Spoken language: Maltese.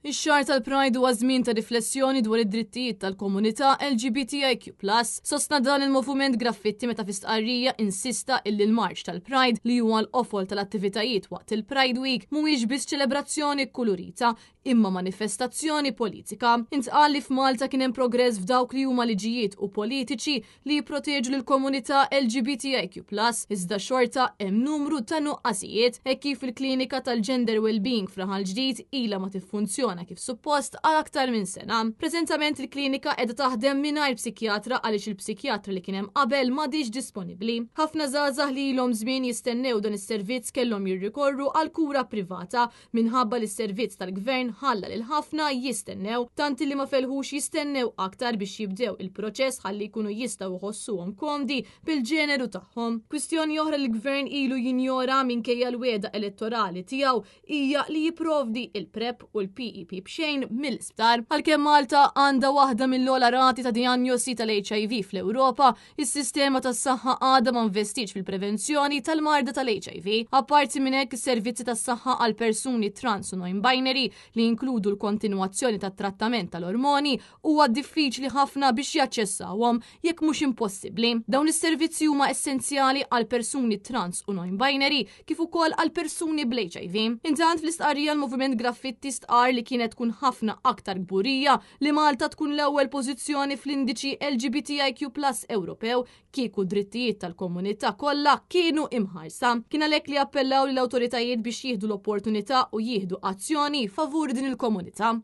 Ix-xahar tal-Pride huwa żmien ta' riflessjoni dwar id-drittijiet tal-komunità LGBTIQ+. Sostna dan il-moviment Graffiti meta fi stqarrija insista illi l-Marċ tal-Pride li huwa l-qofol tal-attivitajiet waqt il-Pride Week mhuwiex biss ċelebrazzjoni kulurita imma manifestazzjoni politika. Intqal li f'Malta kien hemm progress f'dawk li huma liġijiet u politiċi li jipproteġu lill-komunità LGBTIQ+, iżda xorta hemm numru ta' nuqqasijiet hekk kif il-klinika tal-Gender Wellbeing f'Raħal Ġdid ilha ma tiffunzjona kif suppost għal aktar minn sena. Preżentament il-klinika qiegħda taħdem mingħajr psikjatra għaliex il-psikjatra li kien hemm qabel m'għadix disponibbli. Ħafna żgħażagħ li ilhom żmien jistennew dan is-servizz kellhom jirrikorru għal kura privata minħabba li s-servizz tal-gvern ħalla lil ħafna jistennew tanti li ma felħux jistennew aktar biex jibdew il-proċess ħalli jkunu jistgħu jħossuhom komdi bil-ġeneru tagħhom. Kwistjoni oħra li l-gvern ilu jinjora minkejja l-weda elettorali tiegħu hija li jipprovdi il-PrEP u l-PEP b'xejn mill-isptar. Għalkemm Malta għandha waħda mill-ogħla rati ta' dijanjosi tal-HIV fl-Ewropa, is-sistema tas-saħħa għadha ma investitx fil-prevenzjoni tal-marda tal-HIV. Apparti minn hekk is-servizzi tas-saħħa għal persuni trans u non-binary li jinkludu l-kontinwazzjoni tat-trattament tal-ormoni huwa diffiċli ħafna biex jaċċessawhom jekk mhux impossibbli. Dawn is-servizzi huma essenzjali għal persuni trans u non-binary kif ukoll għal persuni bl-HIV. Intant fl-istqarrija l-Moviment Graffiti stqar li kienet tkun ħafna aktar gburija li Malta tkun l-ewwel pożizzjoni fl-indiċi LGBTIQ+ Ewropew kieku drittijiet tal-komunità kollha kienu imħarsa. Kien għalhekk li appellaw lill-awtoritajiet biex jieħdu l-opportunità u jieħdu azzjoni favur din il-komunità.